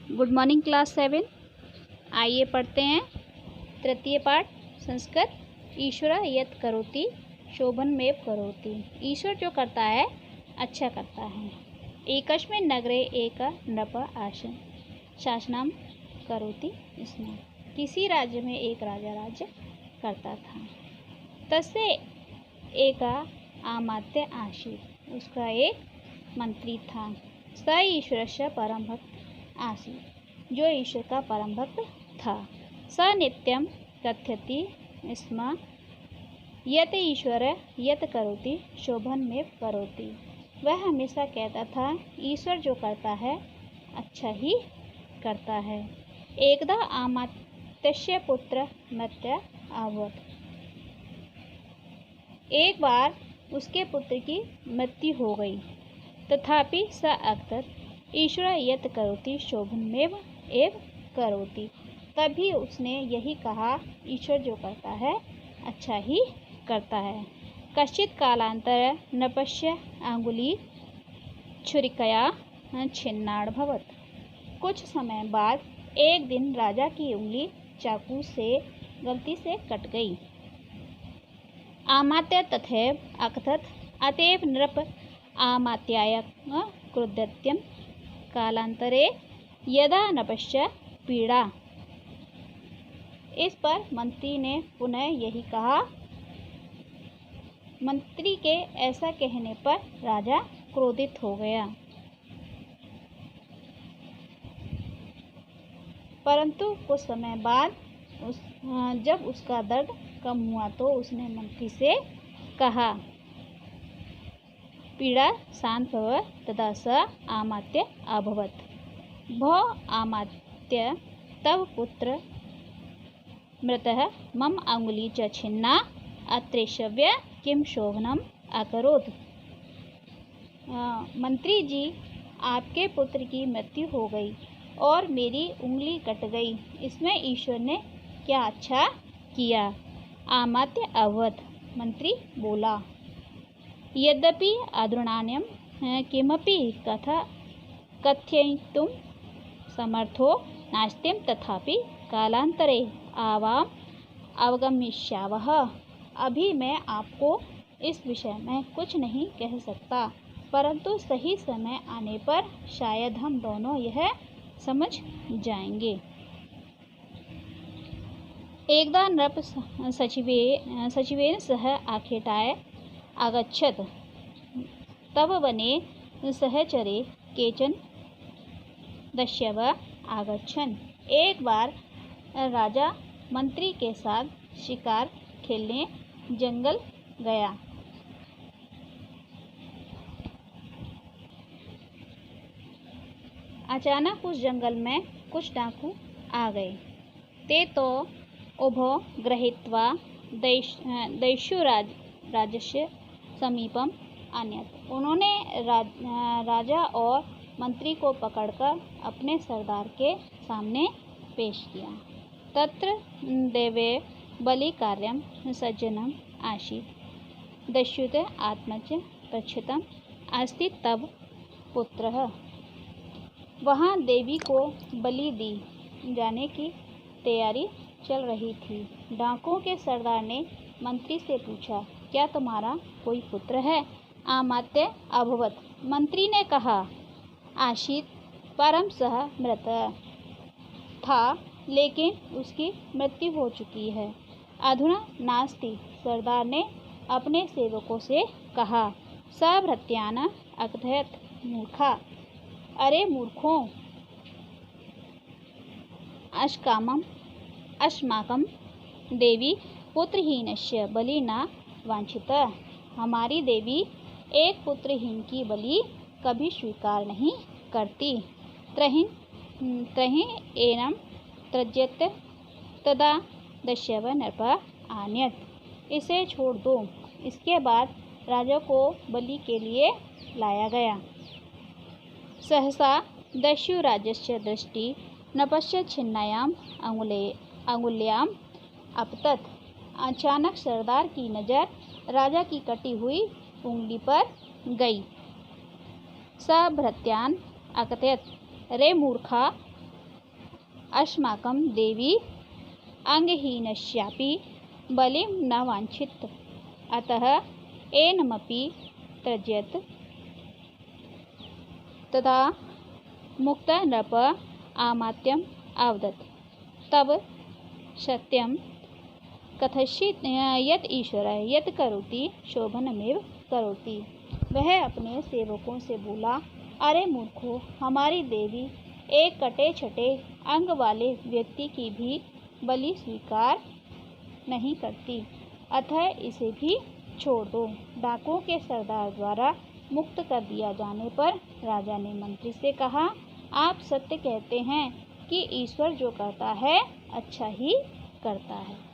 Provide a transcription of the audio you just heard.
Good morning class 7। आइए पढ़ते हैं तृतीय पाठ संस्कृत। ईश्वर यत् करोति शोभनमेव करोति। ईश्वर जो करता है अच्छा करता है। एकस्मिन् नगरे एक नृप आसन शासनम करोति स्म। किसी राज्य में एक राजा राज्य करता था। तस्य एक आमात्य आसीत्। उसका एक मंत्री था। स ईश्वरस्य परम भक्त आसीत्। जो ईश्वर का परम भक्त था। स नित्यं कथयति स्म यत् ईश्वर यत् करोति शोभनमेव करोति। वह हमेशा कहता था ईश्वर जो करता है अच्छा ही करता है। एकदा आमात्यस्य पुत्र मृत्यु अभवत्। एक बार उसके पुत्र की मृत्यु हो गई। तथापि स अकथयत् ईश्वर यत् करोति शोभनमेव एव करोति। तभी उसने यही कहा ईश्वर जो करता है अच्छा ही करता है। कश्चित् कालांतर नृपस्य अंगुली छुरिकया छिन्नाभवत्। कुछ समय बाद एक दिन राजा की उंगली चाकू से गलती से कट गई। आमात्य तथैव अकथयत् अतएव नृप आमात्याय क्रुद्धत्यं कालांतरे यदा नृपस्य पीड़ा। इस पर मंत्री ने पुनः यही कहा। मंत्री के ऐसा कहने पर राजा क्रोधित हो गया। परंतु कुछ समय बाद जब उसका दर्द कम हुआ तो उसने मंत्री से कहा पीड़ा शांत भव। तदा स आमात्य अभवत्। भो आमात्य तव पुत्र मृतः मम अंगुली च छिन्ना अत्रैषव्य किम शोभनम अकरोत्। मंत्री जी, आपके पुत्र की मृत्यु हो गई और मेरी उंगली कट गई, इसमें ईश्वर ने क्या अच्छा किया। आमात्य अभवत्। मंत्री बोला यद्यपि अधुनान्यं किमपि कथयितुं समर्थो नास्ति, तथापि कालांतरे आवाम अवगमिष्यावः। अभी मैं आपको इस विषय में कुछ नहीं कह सकता, परंतु सही समय आने पर शायद हम दोनों यह समझ जाएंगे। एकदा नृप सचिवेन सह आखेटाय आगच्छत्। तब वने सहचरे केचन दस्यव आगच्छन्। एक बार राजा मंत्री के साथ शिकार खेलने जंगल गया। अचानक उस जंगल में कुछ डाकू आ गए। ते तो उभो गृहीत्वा दैत्योराजस्य समीपम आनयत्। उन्होंने राजा और मंत्री को पकड़कर अपने सरदार के सामने पेश किया। तत्र देवे बलि कार्यम सज्जनम आसीत्। दस्युत आत्मच प्रक्षितम अस्ति तब पुत्रः। वहाँ देवी को बलि दी जाने की तैयारी चल रही थी। डाकुओं के सरदार ने मंत्री से पूछा क्या तुम्हारा कोई पुत्र है। आमात्य अभवत्। मंत्री ने कहा आसीत् परम सह मृत था, लेकिन उसकी मृत्यु हो चुकी है। अधुना नास्ति। सरदार ने अपने सेवकों से कहा सभृत्यान अकथयत् मूर्खा। अरे मूर्खों, अस्माकं देवी पुत्रहीनस्य बलि न वांछित। हमारी देवी एक पुत्रहीन की बलि कभी स्वीकार नहीं करती। त्रहि एनम त्यजेत तदा दस्यव नृप आनयत्। इसे छोड़ दो। इसके बाद राजा को बलि के लिए लाया गया। सहसा दस्युराजस्य दृष्टि नृपस्य छिन्नायाम अंगुल्याम अपतत्। अचानक सरदार की नज़र राजा की कटी हुई उंगली पर गई। सभृत्यान अकथयत् रे मूर्खा, अस्माकं देवी अंगहीनस्यापि बलिं न वाञ्छित, अतः एनमपि त्यजत। तदा मुक्तः नृपः आमात्यम् अवदत्, तब सत्यं कथयिष्यत् यत् ईश्वरः यत् करोति शोभनमेव करोति। वह अपने सेवकों से बोला, अरे मूर्खों, हमारी देवी एक कटे छटे अंग वाले व्यक्ति की भी बलि स्वीकार नहीं करती, अतः इसे भी छोड़ दो। डाकुओं के सरदार द्वारा मुक्त कर दिया जाने पर राजा ने मंत्री से कहा, आप सत्य कहते हैं कि ईश्वर जो करता है अच्छा ही करता है।